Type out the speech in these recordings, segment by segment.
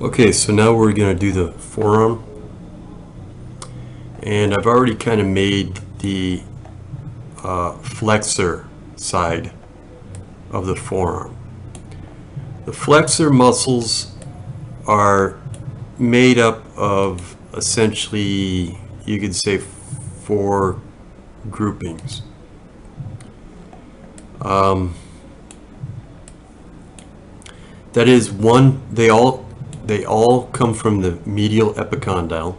Okay, so now we're going to do the forearm, and I've already kind of made the flexor side of the forearm. The flexor muscles are made up of essentially, you could say, 4 groupings. That is, one, they all come from the medial epicondyle,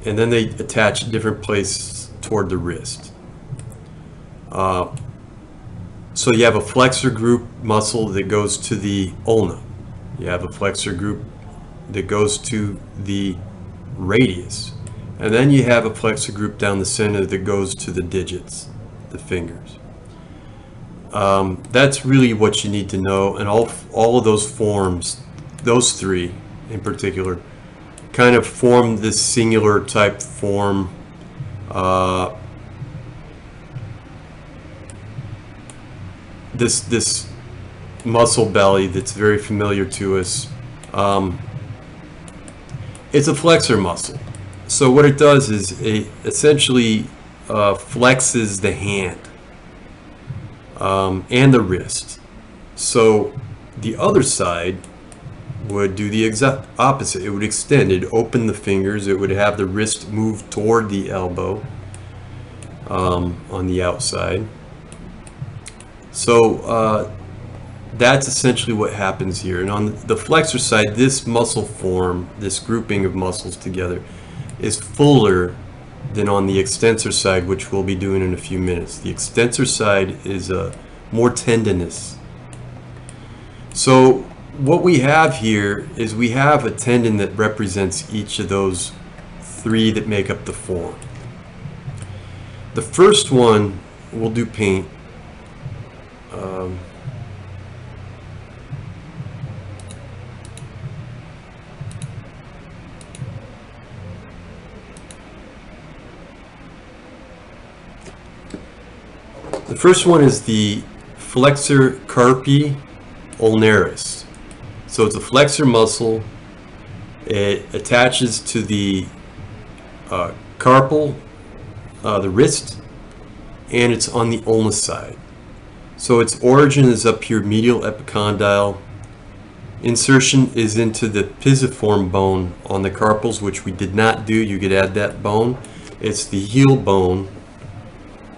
and then they attach different places toward the wrist. So you have a flexor group muscle that goes to the ulna. You have a flexor group that goes to the radius. And then you have a flexor group down the center that goes to the digits, the fingers. That's really what you need to know, and all of those forms, those 3 in particular, kind of form this singular type form. This muscle belly that's very familiar to us. It's a flexor muscle. So what it does is it essentially flexes the hand and the wrist. So the other side would do the exact opposite. It would extend, it would open the fingers, it would have the wrist move toward the elbow on the outside. So that's essentially what happens here. And on the flexor side, this muscle form, this grouping of muscles together, is fuller than on the extensor side, which we'll be doing in a few minutes. The extensor side is more tendinous. So what we have here is we have a tendon that represents each of those 3 that make up the form. The first one we'll do paint. The first one is the flexor carpi ulnaris. So it's a flexor muscle. It attaches to the carpal, the wrist, and it's on the ulna side. So its origin is up here, medial epicondyle. Insertion is into the pisiform bone on the carpals, which we did not do. You could add that bone. It's the heel bone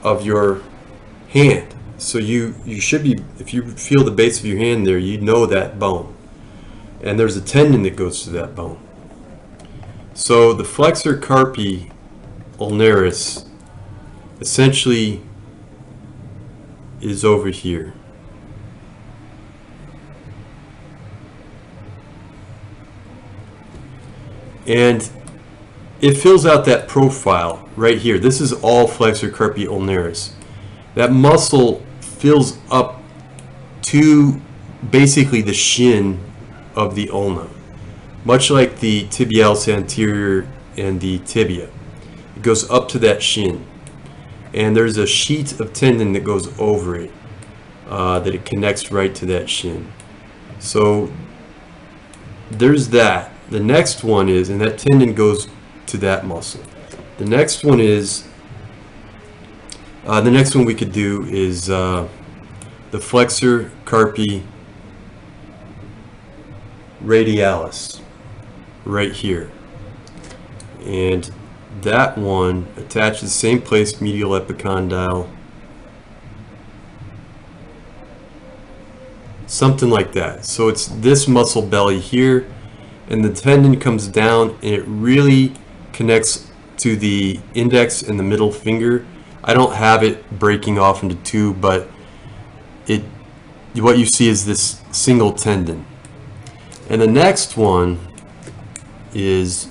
of your hand. So you should be, if you feel the base of your hand there, you know that bone. And there's a tendon that goes to that bone. So the flexor carpi ulnaris essentially is over here. And it fills out that profile right here. This is all flexor carpi ulnaris. That muscle fills up to basically the shin of the ulna, much like the tibialis anterior and the tibia. It goes up to that shin, and there's a sheet of tendon that goes over it, that it connects right to that shin. So there's that. The next one is, and that tendon goes to that muscle. The next one is, the next one we could do is the flexor carpi radialis, right here. And that one attaches the same place, medial epicondyle, something like that. So it's this muscle belly here, and the tendon comes down and it really connects to the index and the middle finger. I don't have it breaking off into 2, but what you see is this single tendon. And the next one is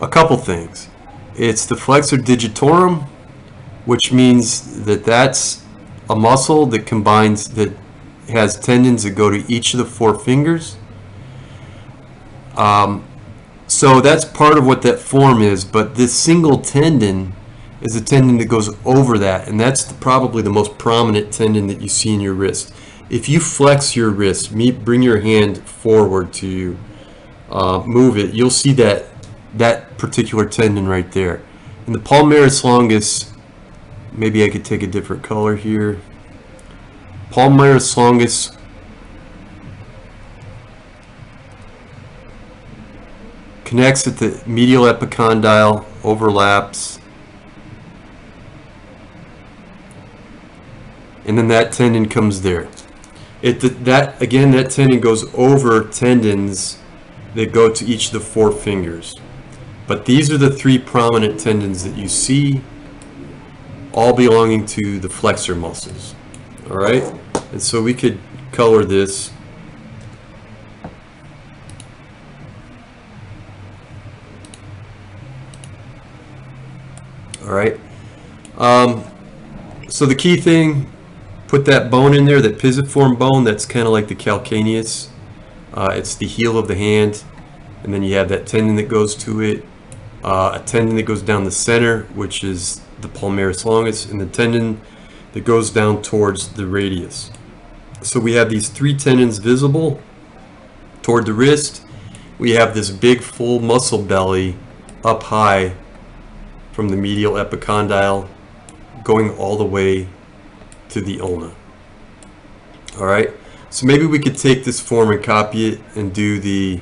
a couple things. It's the flexor digitorum, which means that that's a muscle that combines, that has tendons that go to each of the 4 fingers. So that's part of what that form is, but this single tendon is a tendon that goes over that, and that's probably the most prominent tendon that you see in your wrist. if you flex your wrist, bring your hand forward to move it, you'll see that particular tendon right there. And the palmaris longus, maybe I could take a different color here. Palmaris longus connects at the medial epicondyle, overlaps, and then that tendon comes there. That tendon goes over tendons that go to each of the 4 fingers. But these are the 3 prominent tendons that you see, all belonging to the flexor muscles. All right, and so we could color this. All right. So the key thing, put that bone in there, that pisiform bone. That's kind of like the calcaneus. It's the heel of the hand, and then you have that tendon that goes to it, a tendon that goes down the center, which is the palmaris longus, and the tendon that goes down towards the radius. So we have these 3 tendons visible toward the wrist. We have this big full muscle belly up high from the medial epicondyle going all the way to the ulna. All right, so maybe we could take this form and copy it and do the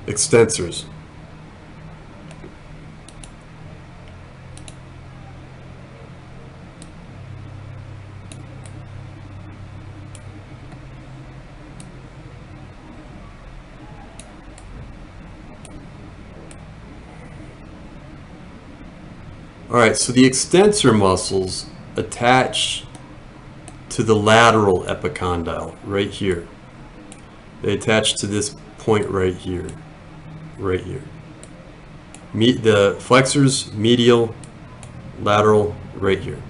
extensors. Alright, so the extensor muscles attach to the lateral epicondyle right here. They attach to this point right here. Right here. The flexors, medial, lateral, right here.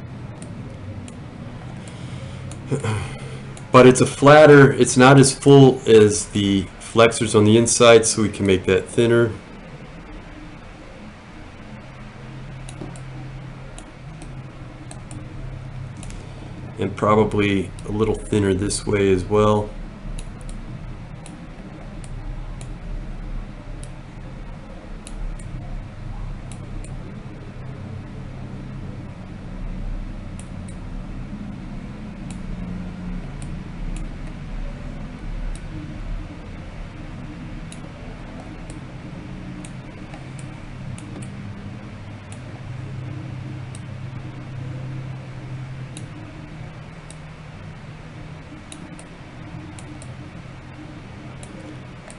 But it's a flatter, it's not as full as the flexors on the inside, so we can make that thinner. And probably a little thinner this way as well.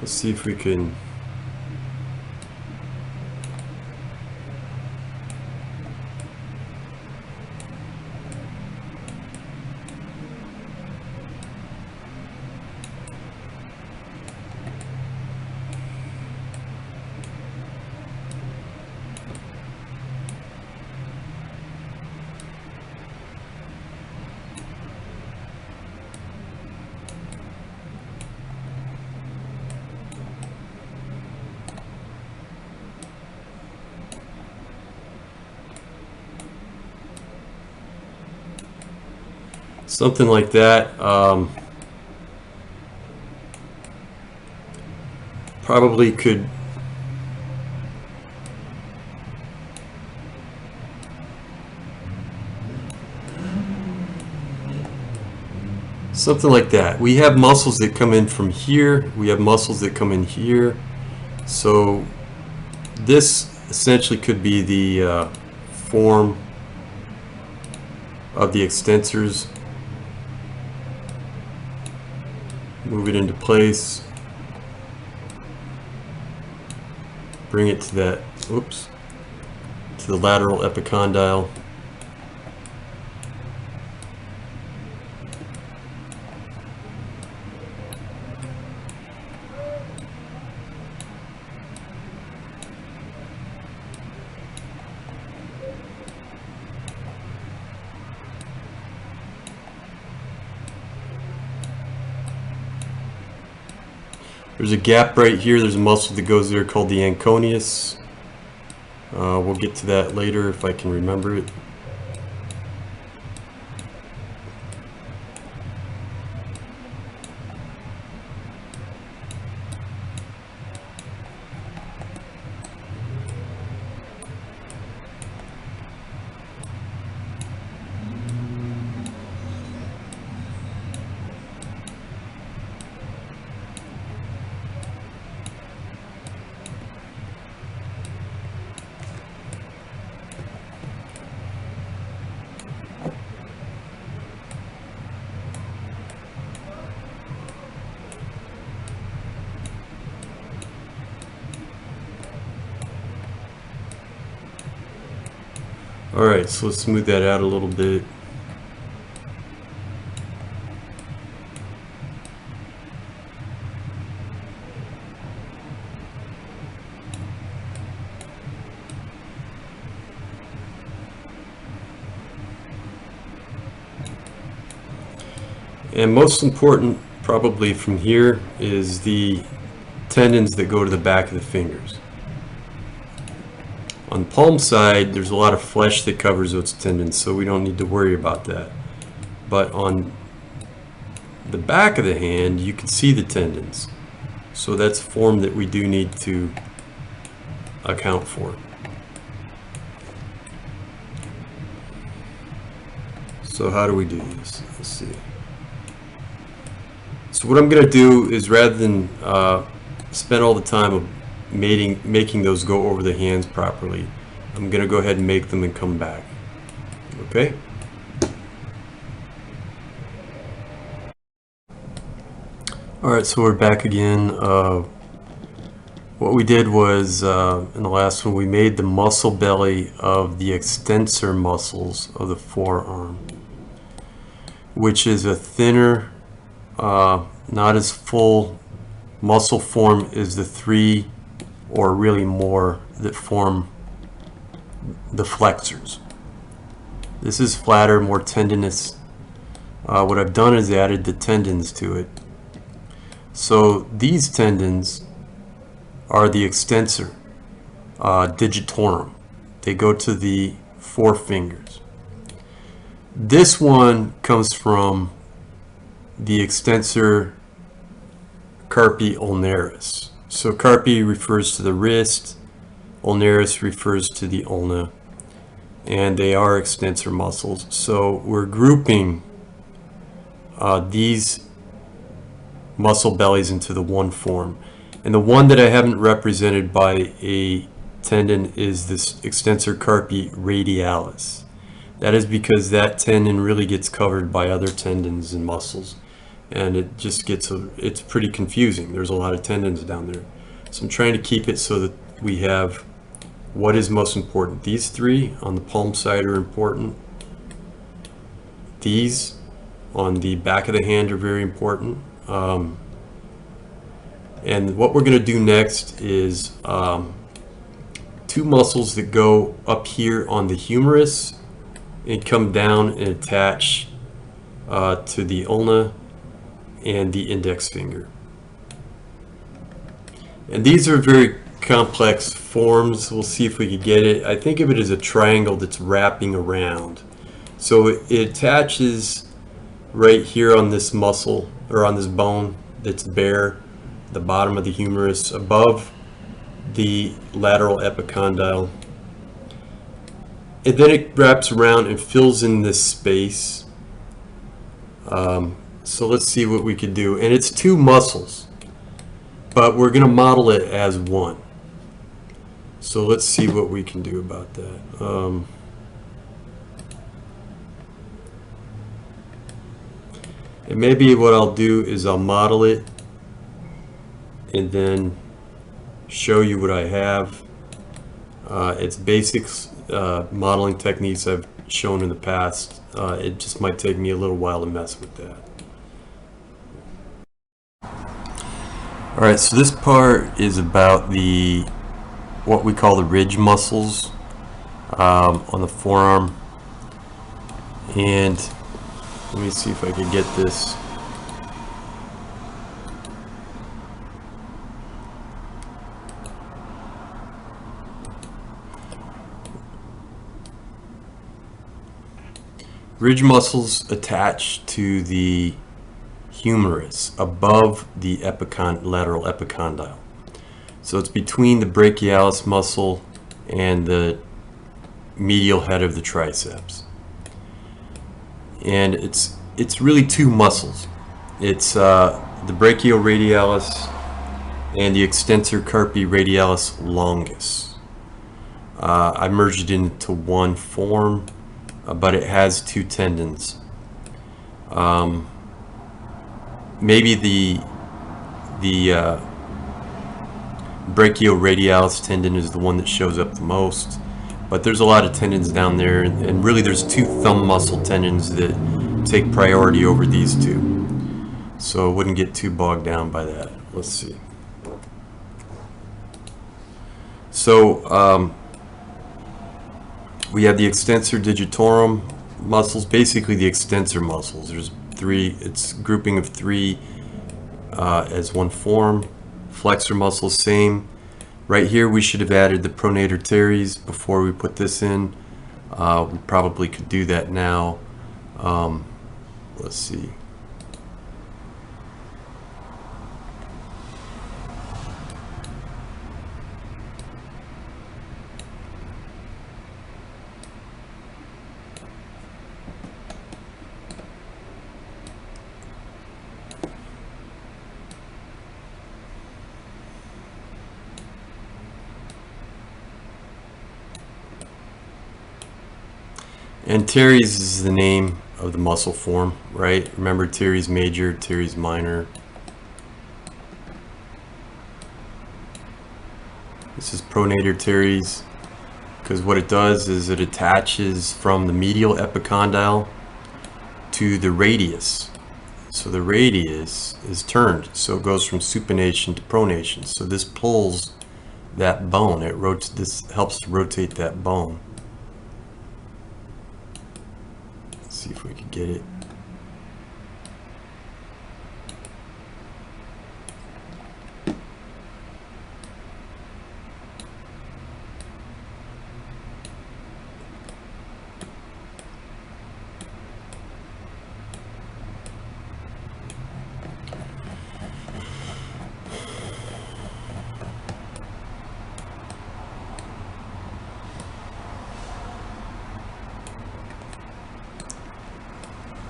Let's see if we can something like that. Probably could something like that. We have muscles that come in from here. We have muscles that come in here. So this essentially could be the form of the extensors. Move it into place. Bring it to that, oops, to the lateral epicondyle. There's a gap right here. There's a muscle that goes there called the anconeus. We'll get to that later if I can remember it. Alright, so let's smooth that out a little bit. And most important, probably from here, is the tendons that go to the back of the fingers. On the palm side, there's a lot of flesh that covers those tendons, so we don't need to worry about that. But on the back of the hand, you can see the tendons. So that's a form that we do need to account for. So how do we do this? Let's see. So what I'm going to do is, rather than spend all the time of making those go over the hands properly, I'm going to go ahead and make them and come back. Okay? Alright, so we're back again. What we did was, in the last one, we made the muscle belly of the extensor muscles of the forearm, which is a thinner, not as full muscle form as the three, or really more, that form the flexors. This is flatter, more tendinous. What I've done is added the tendons to it. So these tendons are the extensor digitorum. They go to the forefingers. This one comes from the extensor carpi ulnaris. So carpi refers to the wrist, ulnaris refers to the ulna, and they are extensor muscles. So we're grouping these muscle bellies into the one form. And the one that I haven't represented by a tendon is this extensor carpi radialis. That is because that tendon really gets covered by other tendons and muscles, and it just gets it's pretty confusing. There's a lot of tendons down there. So I'm trying to keep it so that we have what is most important. These three on the palm side are important. These on the back of the hand are very important. And what we're going to do next is two muscles that go up here on the humerus and come down and attach to the ulna and the index finger. And these are very complex forms. We'll see if we can get it. I think of it as a triangle that's wrapping around. So it attaches right here on this muscle, or on this bone that's bare, the bottom of the humerus, above the lateral epicondyle. And then it wraps around and fills in this space. So let's see what we could do. And it's two muscles, but we're going to model it as one. So let's see what we can do about that. And maybe what I'll do is I'll model it and then show you what I have. It's basics modeling techniques I've shown in the past. It just might take me a little while to mess with that. Alright, so this part is about what we call the ridge muscles on the forearm. And let me see if I can get this. Ridge muscles attach to the humerus above the lateral epicondyle. So it's between the brachialis muscle and the medial head of the triceps. And it's really two muscles. It's the brachioradialis and the extensor carpi radialis longus. I merged it into one form, but it has two tendons. Maybe the brachioradialis tendon is the one that shows up the most, But there's a lot of tendons down there, and really there's two thumb muscle tendons that take priority over these two. So I wouldn't get too bogged down by that. Let's see. So we have the extensor digitorum muscles, basically the extensor muscles. There's three, it's a grouping of three as one form. Flexor muscles, same. Right here we should have added the pronator teres before we put this in. We probably could do that now. Let's see. And teres is the name of the muscle form, right? Remember, teres major, teres minor. This is pronator teres, because what it does is it attaches from the medial epicondyle to the radius. So the radius is turned, so it goes from supination to pronation. So this pulls that bone. This helps to rotate that bone. See if we can get it.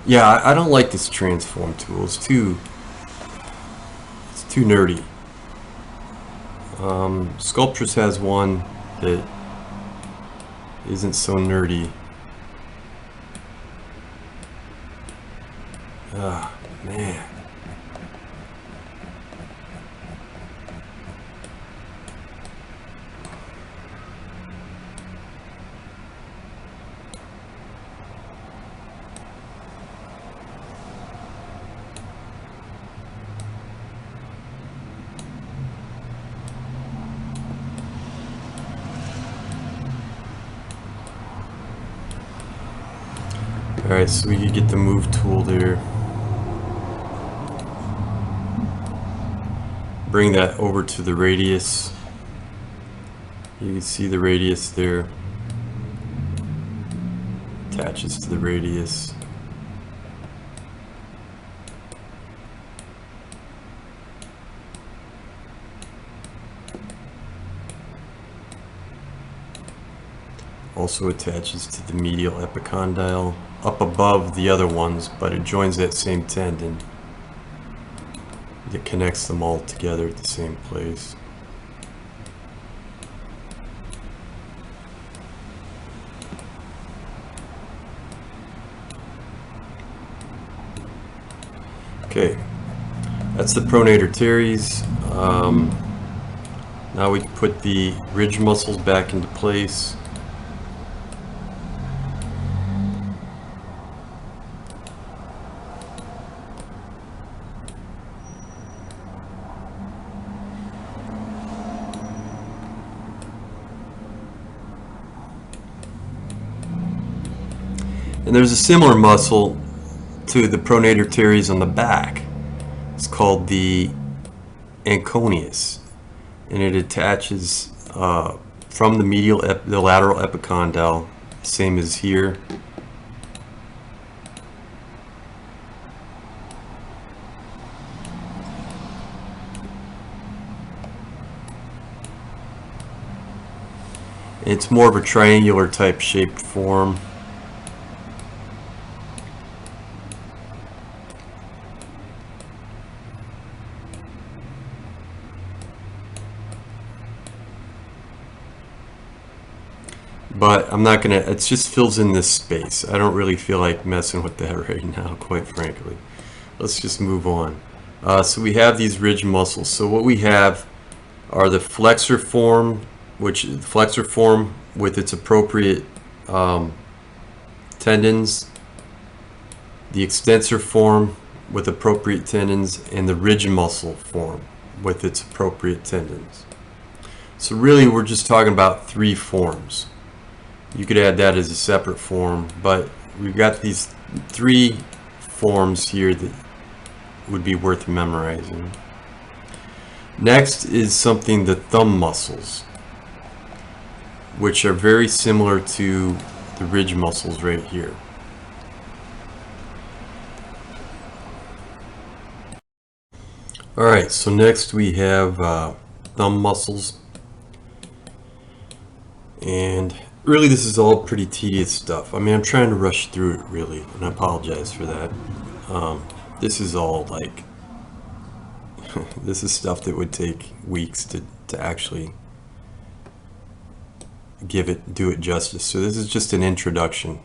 Yeah, I don't like this transform tool. It's too nerdy. Sculptress has one that isn't so nerdy. Ah, man. Alright, so we could get the move tool there. Bring that over to the radius. You can see the radius there. Attaches to the radius. Also attaches to the medial epicondyle up above the other ones, but it joins that same tendon. It connects them all together at the same place. Okay, that's the pronator teres. Now we put the ridge muscles back into place. And there's a similar muscle to the pronator teres on the back. It's called the anconeus, and it attaches from the lateral epicondyle, same as here. It's more of a triangular type shaped form. But I'm not gonna, it just fills in this space. I don't really feel like messing with that right now, quite frankly. Let's just move on. So we have these ridge muscles. So what we have are the flexor form, which the flexor form with its appropriate tendons, the extensor form with appropriate tendons, and the ridge muscle form with its appropriate tendons. So really we're just talking about 3 forms. You could add that as a separate form, but we've got these 3 forms here that would be worth memorizing. Next is something, the thumb muscles, which are very similar to the ridge muscles right here. Alright, so next we have thumb muscles, and really this is all pretty tedious stuff. I mean, I'm trying to rush through it really, and I apologize for that. This is all like this is stuff that would take weeks to actually do it justice. So this is just an introduction.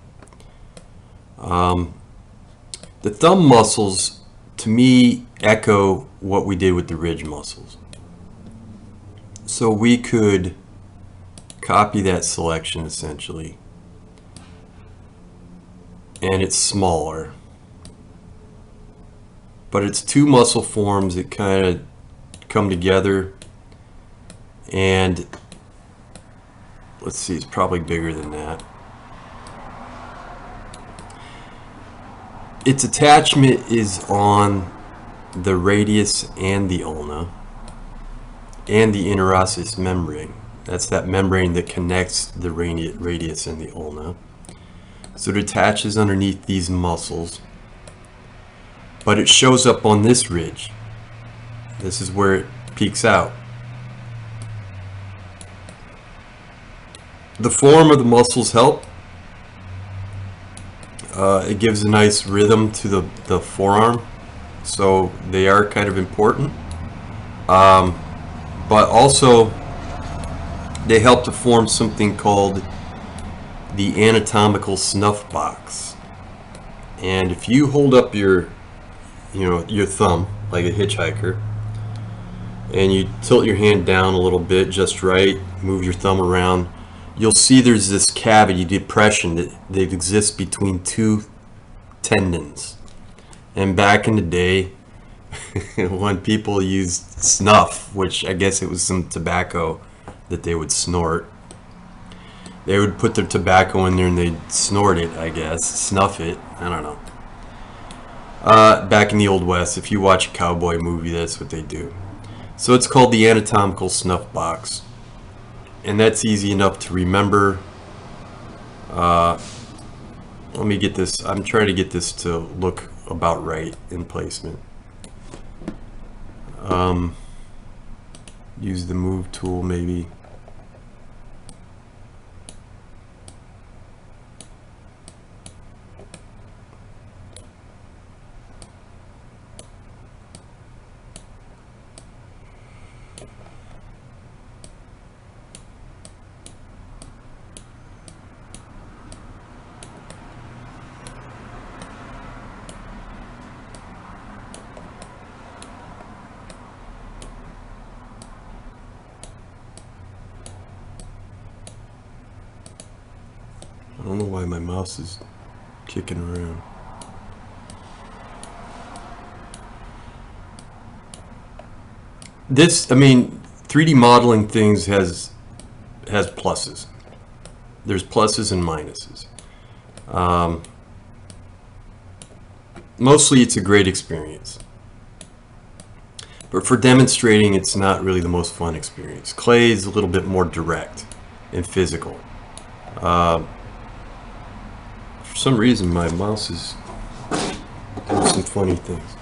The thumb muscles, to me, echo what we did with the ridge muscles. So we could copy that selection essentially, and it's smaller, but it's 2 muscle forms that kind of come together, and let's see, it's probably bigger than that. Its attachment is on the radius and the ulna and the interosseous membrane. That's that membrane that connects the radius and the ulna. So it attaches underneath these muscles, but it shows up on this ridge. This is where it peaks out. The form of the muscles help. It gives a nice rhythm to the forearm, so they are kind of important. But also they help to form something called the anatomical snuff box. And if you hold up your thumb like a hitchhiker, and you tilt your hand down a little bit just right, move your thumb around, you'll see there's this cavity, depression that exists between 2 tendons. And back in the day, when people used snuff, which I guess it was some tobacco that they would snort, they would put their tobacco in there and they'd snort it, I guess, snuff it, I don't know. Back in the Old West, if you watch a cowboy movie, that's what they do. So it's called the anatomical snuff box, and that's easy enough to remember. Let me get this, I'm trying to get this to look about right in placement. Use the move tool maybe. I don't know why my mouse is kicking around. This, I mean, 3D modeling things has pluses. There's pluses and minuses. Mostly it's a great experience. But for demonstrating, it's not really the most fun experience. Clay is a little bit more direct and physical. For some reason my mouse is doing some funny things.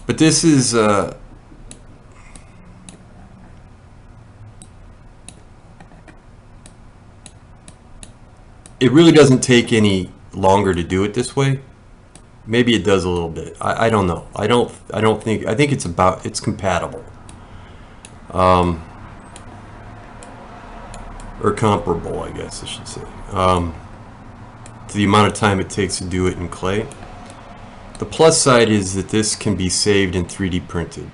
But this is it really doesn't take any longer to do it this way. Maybe it does a little bit. I don't know. I think it's compatible. Or comparable, I guess I should say, to the amount of time it takes to do it in clay. The plus side is that this can be saved and 3D printed.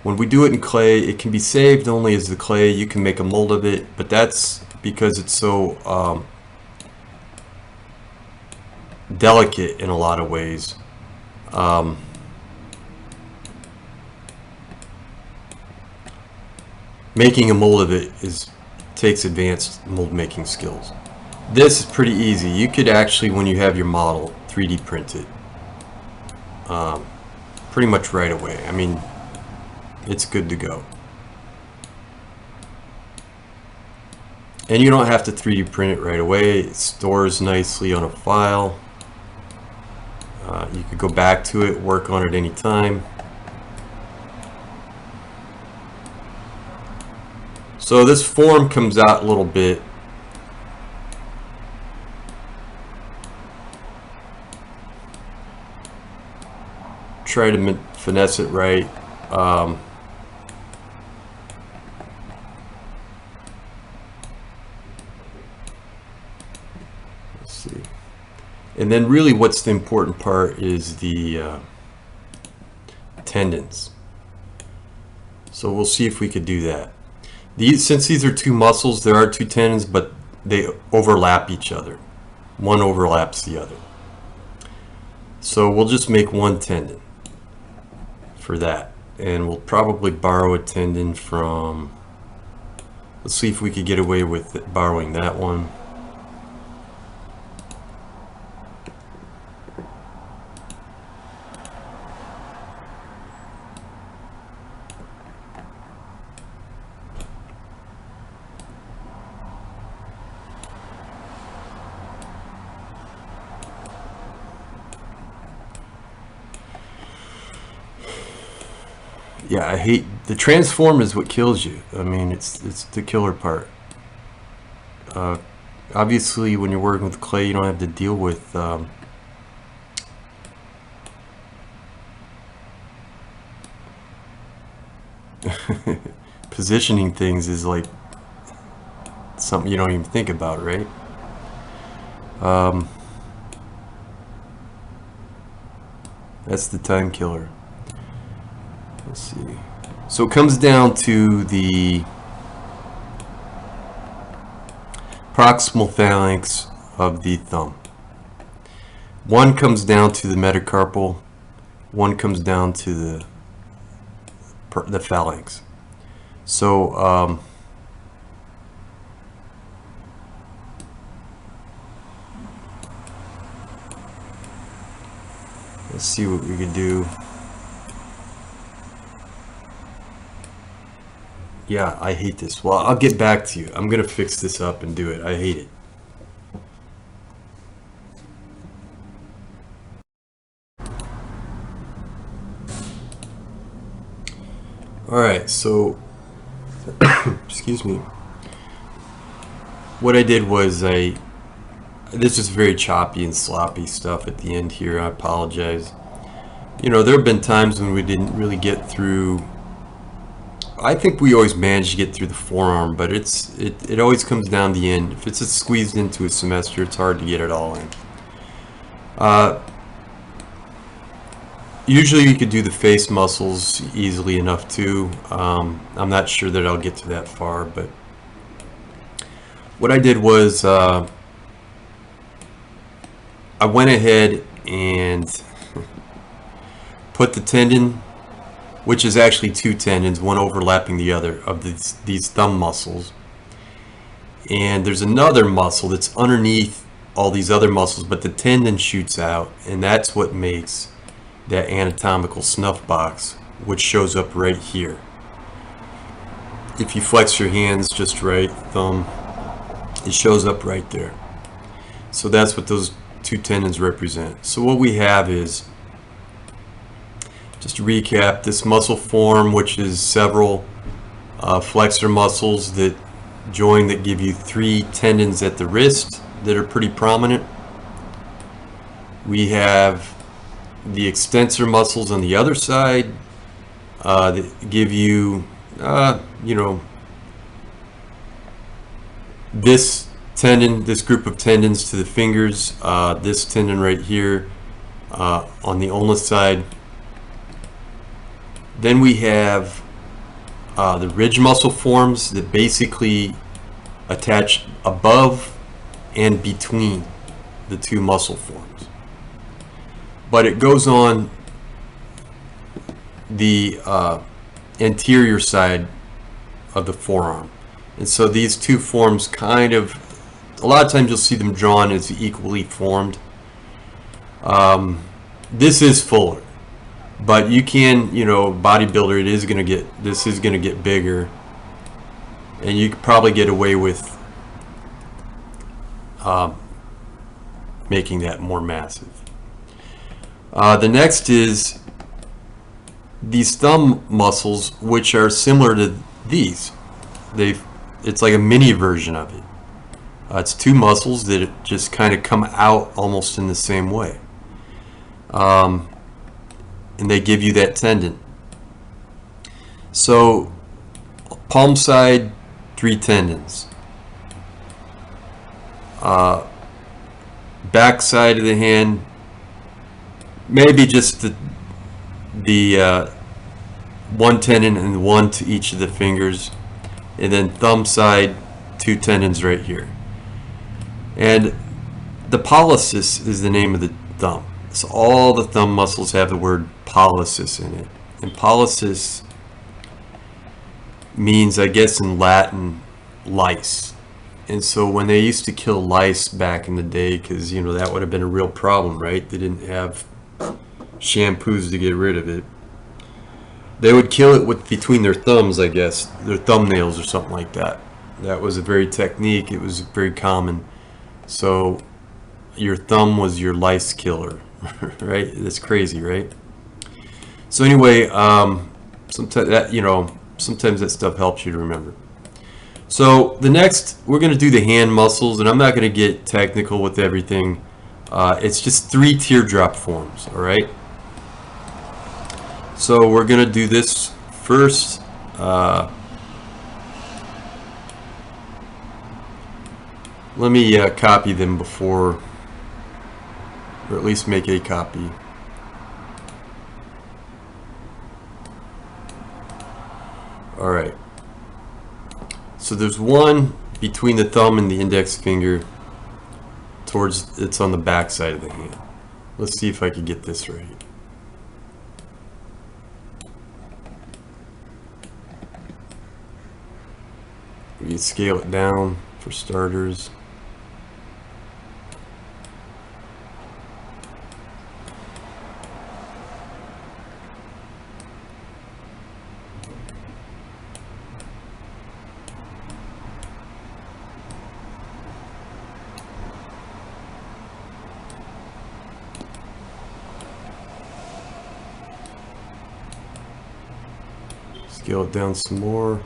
When we do it in clay, it can be saved only as the clay. You can make a mold of it, but that's because it's so delicate in a lot of ways. Making a mold of it takes advanced mold making skills. This is pretty easy. You could actually, when you have your model, 3D print it pretty much right away. I mean, it's good to go. And you don't have to 3D print it right away. It stores nicely on a file. You could go back to it, work on it anytime. So this form comes out a little bit. Try to finesse it right. Let's see. And then really what's the important part is the tendons. So we'll see if we could do that. Since these are two muscles, there are two tendons, but they overlap each other. One overlaps the other. So we'll just make one tendon for that. And we'll probably borrow a tendon from, let's see if we could get away with borrowing that one. Yeah, I hate the transform is what kills you. I mean, it's the killer part. Obviously, when you're working with clay, you don't have to deal with positioning things is like something you don't even think about, right? That's the time killer. Let's see. So it comes down to the proximal phalanx of the thumb. One comes down to the metacarpal, one comes down to the phalanx. So let's see what we could do. Yeah, I hate this. Well, I'll get back to you. I'm going to fix this up and do it. I hate it. Alright, so, excuse me. What I did was this is very choppy and sloppy stuff at the end here. I apologize. You know, there have been times when we didn't really get through. I think we always manage to get through the forearm, but it always comes down the end. If it's squeezed into a semester, it's hard to get it all in. Usually you could do the face muscles easily enough too. I'm not sure that I'll get to that far, but what I did was I went ahead and put the tendon, which is actually two tendons, one overlapping the other, of these thumb muscles. And there's another muscle that's underneath all these other muscles, but the tendon shoots out, and that's what makes that anatomical snuff box, which shows up right here. If you flex your hands just right, thumb, it shows up right there. So that's what those two tendons represent. So what we have is, just to recap, this muscle form, which is several flexor muscles that join, that give you three tendons at the wrist that are pretty prominent. We have the extensor muscles on the other side that give you, you know, this tendon, this group of tendons to the fingers, this tendon right here, on the ulna side. Then we have the ridge muscle forms that basically attach above and between the two muscle forms. But it goes on the anterior side of the forearm. And so these two forms kind of, a lot of times you'll see them drawn as equally formed. This is fuller, but you can, you know, bodybuilder, this is gonna get bigger, and you could probably get away with making that more massive. The next is these thumb muscles, which are similar to these. It's like a mini version of it. It's two muscles that just kind of come out almost in the same way. And they give you that tendon. So palm side, 3 tendons. Back side of the hand, maybe just the 1 tendon and 1 to each of the fingers, and then thumb side, 2 tendons right here. And the pollicis is the name of the thumb. So all the thumb muscles have the word pollicis in it, and pollicis means, I guess in Latin, lice. And so when they used to kill lice back in the day, because you know that would have been a real problem, right? They didn't have shampoos to get rid of it. They would kill it with between their thumbs, I guess, their thumbnails or something like that. That was a very technique. It was very common. So your thumb was your lice killer, right? That's crazy, right? So anyway, sometimes that, you know, sometimes that stuff helps you to remember. So the next, we're going to do the hand muscles, and I'm not going to get technical with everything. It's just 3 teardrop forms, all right? So we're going to do this first. Let me copy them before, or at least make a copy. All right. So there's one between the thumb and the index finger towards, it's on the back side of the hand. Let's see if I can get this right. We can scale it down for starters. Scale it down some more.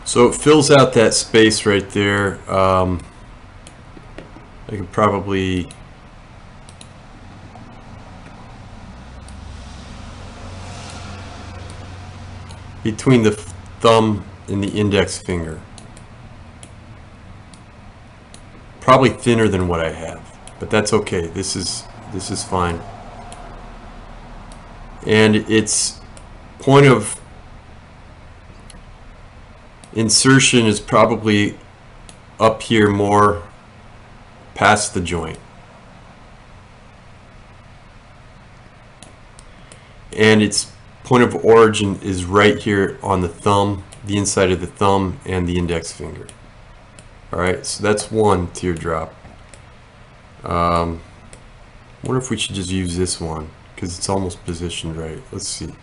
So it fills out that space right there. I could probably between the thumb and the index finger. Probably thinner than what I have, but that's okay. This is fine. And its point of insertion is probably up here more past the joint. And its point of origin is right here on the thumb, the inside of the thumb and the index finger. Alright, so that's one teardrop. Wonder if we should just use this one, because it's almost positioned right. Let's see.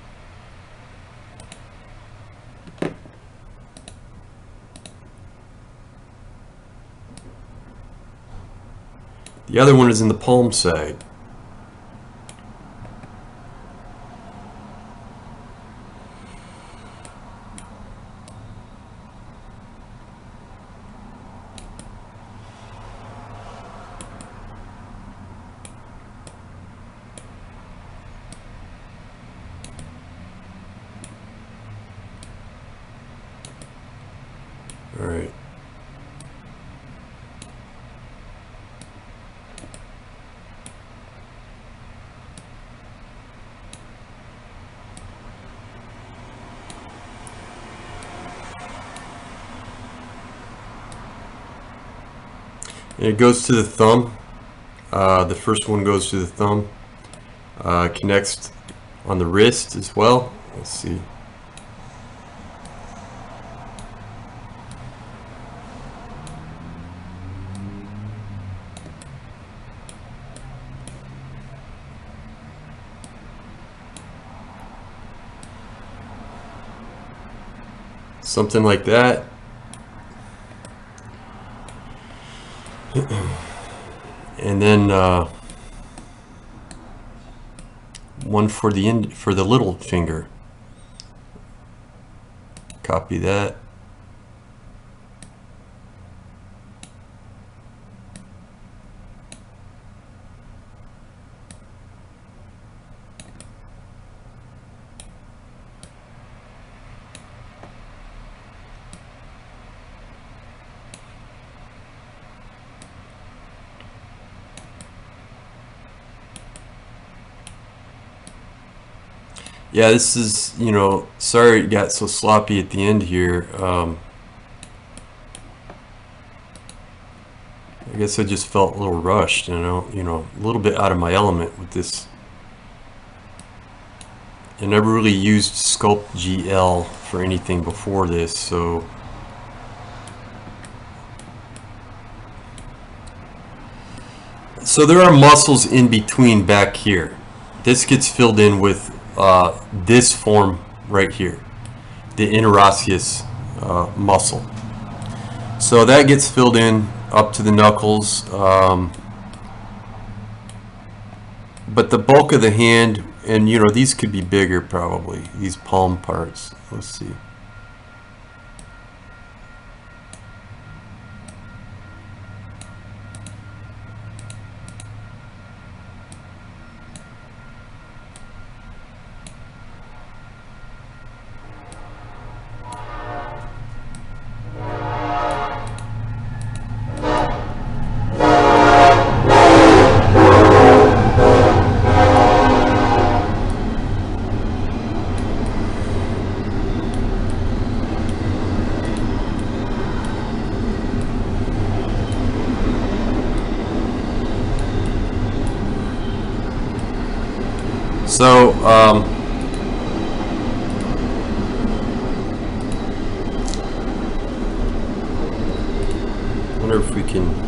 The other one is in the palm side. And it goes to the thumb. The first one goes to the thumb. Connects on the wrist as well. Let's see. Something like that. And then one for the little finger. Copy that. Yeah, this is, you know, sorry it got so sloppy at the end here. I guess I just felt a little rushed, you know, a little bit out of my element with this. I never really used Sculpt GL for anything before this, so there are muscles in between back here. This gets filled in with this form right here, the interosseous muscle. So that gets filled in up to the knuckles, but the bulk of the hand, and you know, these could be bigger probably, these palm parts. Let's see. So, wonder if we can.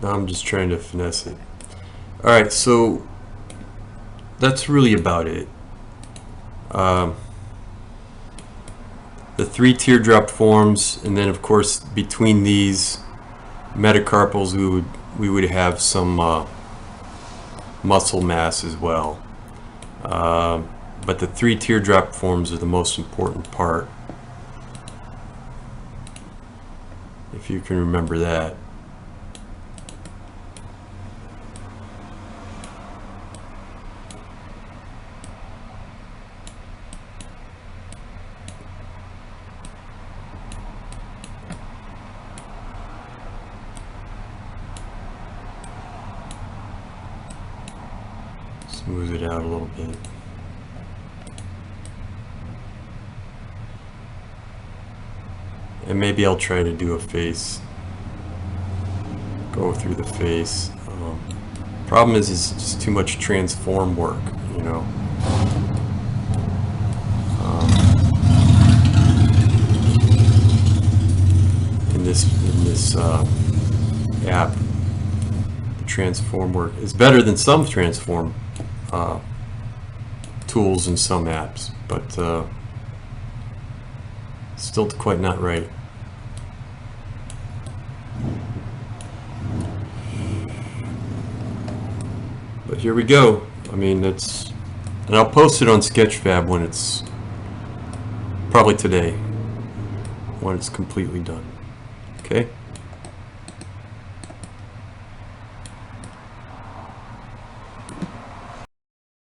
Now I'm just trying to finesse it. Alright, so that's really about it. The 3 teardrop forms, and then of course between these metacarpals we would have some muscle mass as well. But the 3 teardrop forms are the most important part, if you can remember that. Smooth it out a little bit. And maybe I'll try to do a face. Go through the face. Problem is it's just too much transform work, you know. In this app, the transform work is better than some transform tools in some apps, but still quite not right. But here we go. I mean, and I'll post it on Sketchfab when it's probably today, when it's completely done. Okay.